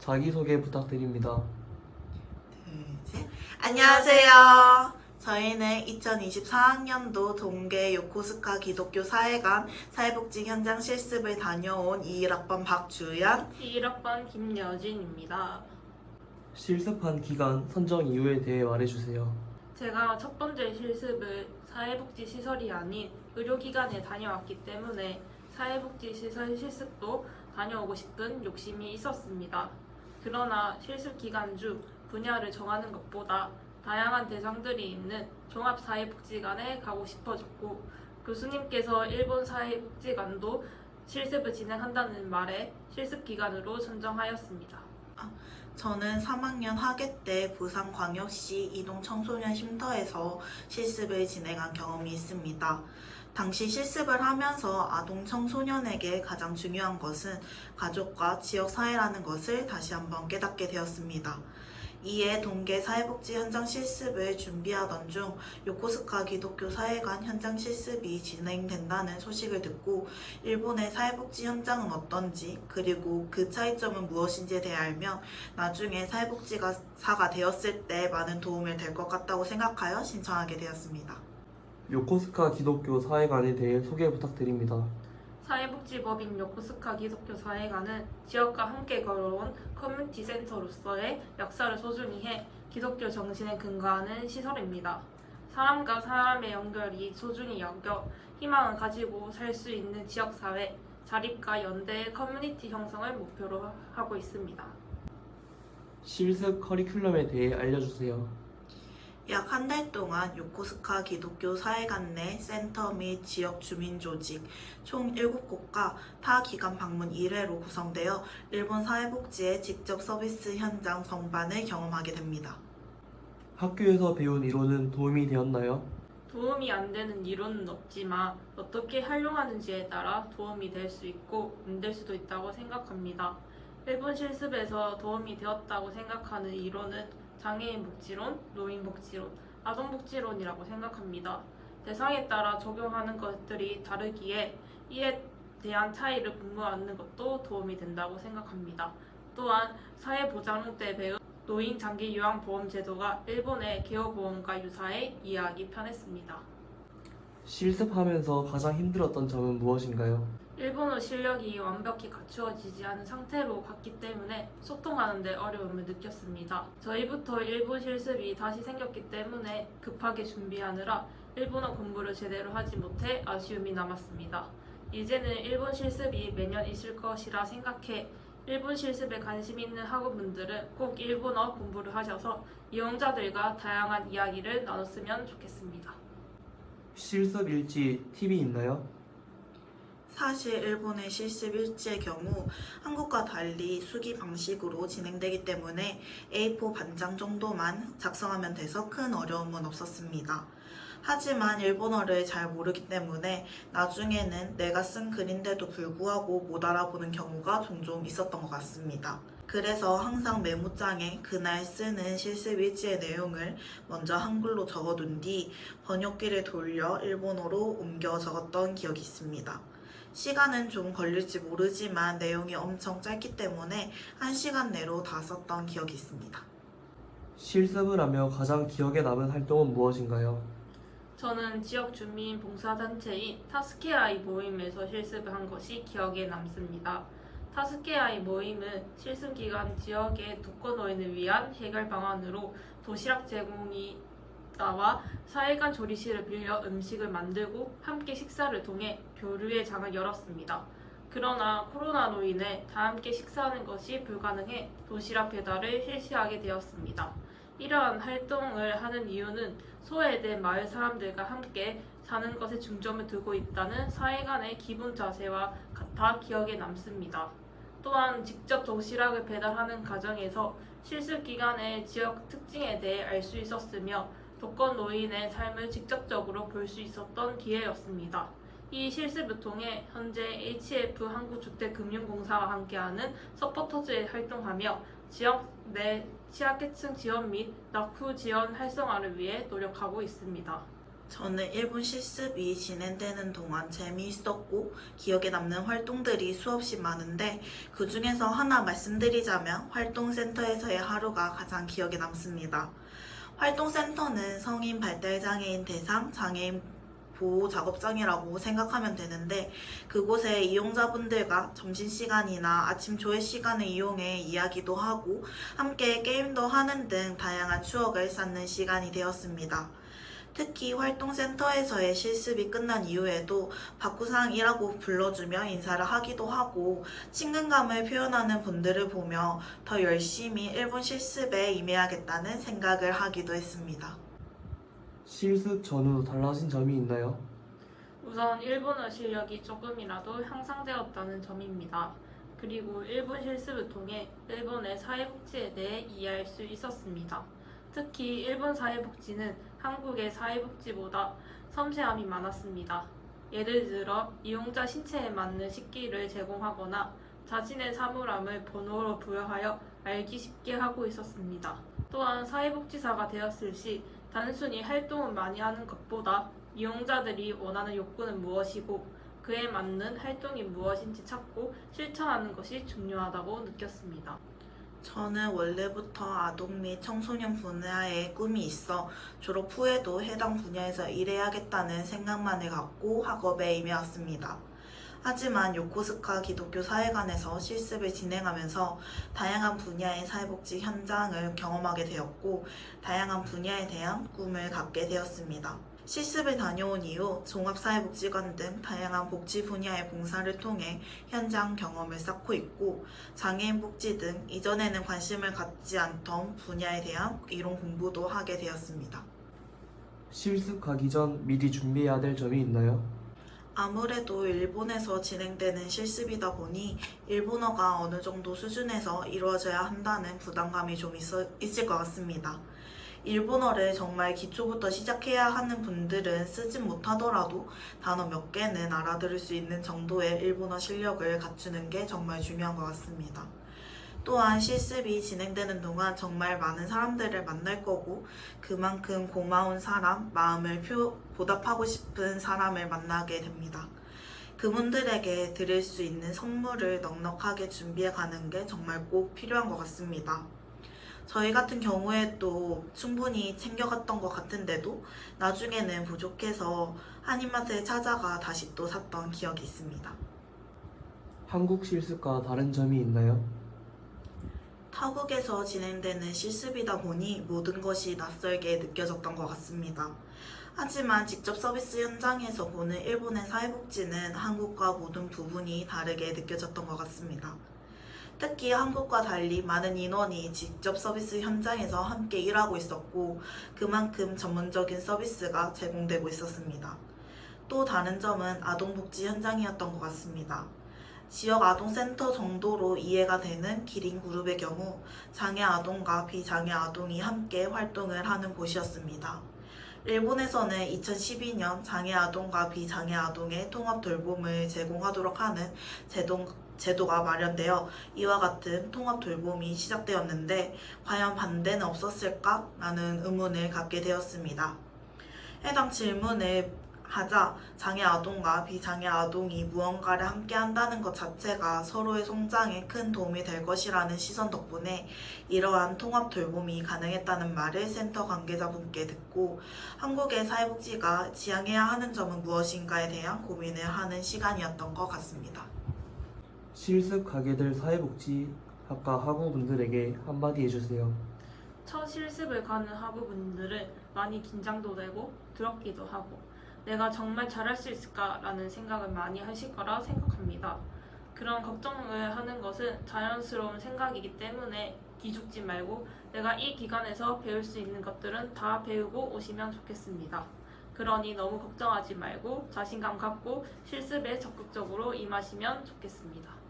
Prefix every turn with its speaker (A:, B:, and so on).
A: 자기소개 부탁드립니다.
B: 둘, 셋. 안녕하세요. 저희는 2024학년도 동계 요코스카 기독교 사회관 사회복지 현장 실습을 다녀온 21학번 박주연,
C: 21학번 김여진입니다.
A: 실습한 기간, 선정 이유에 대해 말해주세요.
C: 제가 첫 번째 실습을 사회복지시설이 아닌 의료기관에 다녀왔기 때문에 사회복지시설 실습도 다녀오고 싶은 욕심이 있었습니다. 그러나 실습 기간 중 분야를 정하는 것보다 다양한 대상들이 있는 종합사회복지관에 가고 싶어졌고, 교수님께서 일본 사회복지관도 실습을 진행한다는 말에 실습 기간으로 선정하였습니다.
B: 저는 3학년 학예 때 부산광역시 이동청소년 쉼터에서 실습을 진행한 경험이 있습니다. 당시 실습을 하면서 아동 청소년에게 가장 중요한 것은 가족과 지역사회라는 것을 다시 한번 깨닫게 되었습니다. 이에 동계 사회복지 현장 실습을 준비하던 중 요코스카 기독교 사회관 현장 실습이 진행된다는 소식을 듣고 일본의 사회복지 현장은 어떤지, 그리고 그 차이점은 무엇인지에 대해 알면 나중에 사회복지사가 되었을 때 많은 도움이 될 것 같다고 생각하여 신청하게 되었습니다.
A: 요코스카 기독교 사회관에 대해 소개 부탁드립니다.
C: 사회복지법인 요코스카 기독교 사회관은 지역과 함께 걸어온 커뮤니티 센터로서의 역사를 소중히 해 기독교 정신에 근거하는 시설입니다. 사람과 사람의 연결이 소중히 여겨 희망을 가지고 살 수 있는 지역사회, 자립과 연대의 커뮤니티 형성을 목표로 하고 있습니다.
A: 실습 커리큘럼에 대해 알려주세요.
B: 약 한 달 동안 요코스카 기독교 사회관 내 센터 및 지역 주민 조직 총 7곳과 타 기관 방문 1회로 구성되어 일본 사회복지의 직접 서비스 현장 전반을 경험하게 됩니다.
A: 학교에서 배운 이론은 도움이 되었나요?
C: 도움이 안 되는 이론은 없지만 어떻게 활용하는지에 따라 도움이 될 수 있고 안 될 수도 있다고 생각합니다. 일본 실습에서 도움이 되었다고 생각하는 이론은 장애인 복지론, 노인 복지론, 아동 복지론이라고 생각합니다. 대상에 따라 적용하는 것들이 다르기에 이에 대한 차이를 공부하는 것도 도움이 된다고 생각합니다. 또한 사회보장 때 배운 노인 장기 요양보험 제도가 일본의 개호보험과 유사해 이해하기 편했습니다.
A: 실습하면서 가장 힘들었던 점은 무엇인가요?
C: 일본어 실력이 완벽히 갖추어지지 않은 상태로 갔기 때문에 소통하는 데 어려움을 느꼈습니다. 저희부터 일본 실습이 다시 생겼기 때문에 급하게 준비하느라 일본어 공부를 제대로 하지 못해 아쉬움이 남았습니다. 이제는 일본 실습이 매년 있을 것이라 생각해 일본 실습에 관심 있는 학우분들은 꼭 일본어 공부를 하셔서 이용자들과 다양한 이야기를 나눴으면 좋겠습니다.
A: 실습 일지 팁이 있나요?
B: 사실 일본의 실습 일지의 경우 한국과 달리 수기 방식으로 진행되기 때문에 A4 반장 정도만 작성하면 돼서 큰 어려움은 없었습니다. 하지만 일본어를 잘 모르기 때문에 나중에는 내가 쓴 글인데도 불구하고 못 알아보는 경우가 종종 있었던 것 같습니다. 그래서 항상 메모장에 그날 쓰는 실습 일지의 내용을 먼저 한글로 적어둔 뒤 번역기를 돌려 일본어로 옮겨 적었던 기억이 있습니다. 시간은 좀 걸릴지 모르지만 내용이 엄청 짧기 때문에 1시간 내로 다 썼던 기억이 있습니다.
A: 실습을 하며 가장 기억에 남은 활동은 무엇인가요?
C: 저는 지역 주민 봉사단체인 타스케아이 모임에서 실습을 한 것이 기억에 남습니다. 타스케아이 모임은 실습 기간 지역의 독거노인을 위한 해결 방안으로 도시락 제공이 나와 사회관 조리실을 빌려 음식을 만들고 함께 식사를 통해 교류의 장을 열었습니다. 그러나 코로나로 인해 다 함께 식사하는 것이 불가능해 도시락 배달을 실시하게 되었습니다. 이러한 활동을 하는 이유는 소외된 마을 사람들과 함께 사는 것에 중점을 두고 있다는 사회관의 기본 자세와 같아 기억에 남습니다. 또한 직접 도시락을 배달하는 과정에서 실습 기간의 지역 특징에 대해 알 수 있었으며 독거 노인의 삶을 직접적으로 볼 수 있었던 기회였습니다. 이 실습을 통해 현재 HF 한국주택금융공사와 함께하는 서포터즈에 활동하며 지역 내 취약계층 지원 및 낙후 지원 활성화를 위해 노력하고 있습니다.
B: 저는 일본 실습이 진행되는 동안 재미있었고 기억에 남는 활동들이 수없이 많은데 그 중에서 하나 말씀드리자면 활동센터에서의 하루가 가장 기억에 남습니다. 활동센터는 성인 발달장애인 대상 장애인 보호 작업장이라고 생각하면 되는데 그곳에 이용자분들과 점심시간이나 아침 조회 시간을 이용해 이야기도 하고 함께 게임도 하는 등 다양한 추억을 쌓는 시간이 되었습니다. 특히 활동센터에서의 실습이 끝난 이후에도 바쿠상이라고 불러주며 인사를 하기도 하고 친근감을 표현하는 분들을 보며 더 열심히 일본 실습에 임해야겠다는 생각을 하기도 했습니다.
A: 실습 전후 달라진 점이 있나요?
C: 우선 일본어 실력이 조금이라도 향상되었다는 점입니다. 그리고 일본 실습을 통해 일본의 사회복지에 대해 이해할 수 있었습니다. 특히 일본 사회복지는 한국의 사회복지보다 섬세함이 많았습니다. 예를 들어 이용자 신체에 맞는 식기를 제공하거나 자신의 사물함을 번호로 부여하여 알기 쉽게 하고 있었습니다. 또한 사회복지사가 되었을 시 단순히 활동을 많이 하는 것보다 이용자들이 원하는 욕구는 무엇이고 그에 맞는 활동이 무엇인지 찾고 실천하는 것이 중요하다고 느꼈습니다.
B: 저는 원래부터 아동 및 청소년 분야에 꿈이 있어 졸업 후에도 해당 분야에서 일해야겠다는 생각만을 갖고 학업에 임해왔습니다. 하지만 요코스카 기독교 사회관에서 실습을 진행하면서 다양한 분야의 사회복지 현장을 경험하게 되었고 다양한 분야에 대한 꿈을 갖게 되었습니다. 실습을 다녀온 이후 종합사회복지관 등 다양한 복지 분야의 봉사를 통해 현장 경험을 쌓고 있고 장애인 복지 등 이전에는 관심을 갖지 않던 분야에 대한 이론 공부도 하게 되었습니다.
A: 실습 가기 전 미리 준비해야 될 점이 있나요?
B: 아무래도 일본에서 진행되는 실습이다 보니 일본어가 어느 정도 수준에서 이루어져야 한다는 부담감이 좀 있을 것 같습니다. 일본어를 정말 기초부터 시작해야 하는 분들은 쓰진 못하더라도 단어 몇 개는 알아들을 수 있는 정도의 일본어 실력을 갖추는 게 정말 중요한 것 같습니다. 또한 실습이 진행되는 동안 정말 많은 사람들을 만날 거고 그만큼 고마운 사람, 마음을 보답하고 싶은 사람을 만나게 됩니다. 그분들에게 드릴 수 있는 선물을 넉넉하게 준비해 가는 게 정말 꼭 필요한 것 같습니다. 저희 같은 경우에도 충분히 챙겨갔던 것 같은데도 나중에는 부족해서 한인마트에 찾아가 다시 또 샀던 기억이 있습니다.
A: 한국 실습과 다른 점이 있나요?
B: 타국에서 진행되는 실습이다 보니 모든 것이 낯설게 느껴졌던 것 같습니다. 하지만 직접 서비스 현장에서 보는 일본의 사회복지는 한국과 모든 부분이 다르게 느껴졌던 것 같습니다. 특히 한국과 달리 많은 인원이 직접 서비스 현장에서 함께 일하고 있었고 그만큼 전문적인 서비스가 제공되고 있었습니다. 또 다른 점은 아동복지 현장이었던 것 같습니다. 지역 아동센터 정도로 이해가 되는 기린 그룹의 경우 장애 아동과 비장애 아동이 함께 활동을 하는 곳이었습니다. 일본에서는 2012년 장애 아동과 비장애 아동의 통합 돌봄을 제공하도록 하는 제도가 마련되어 이와 같은 통합 돌봄이 시작되었는데 과연 반대는 없었을까? 라는 의문을 갖게 되었습니다. 해당 질문을 하자 장애 아동과 비장애 아동이 무언가를 함께 한다는 것 자체가 서로의 성장에 큰 도움이 될 것이라는 시선 덕분에 이러한 통합 돌봄이 가능했다는 말을 센터 관계자분께 듣고 한국의 사회복지가 지향해야 하는 점은 무엇인가에 대한 고민을 하는 시간이었던 것 같습니다.
A: 실습 가게 될 사회복지학과 학우분들에게 한마디 해주세요.
C: 첫 실습을 가는 학우분들은 많이 긴장도 되고 두렵기도 하고 내가 정말 잘할 수 있을까라는 생각을 많이 하실 거라 생각합니다. 그런 걱정을 하는 것은 자연스러운 생각이기 때문에 기죽지 말고 내가 이 기간에서 배울 수 있는 것들은 다 배우고 오시면 좋겠습니다. 그러니 너무 걱정하지 말고 자신감 갖고 실습에 적극적으로 임하시면 좋겠습니다.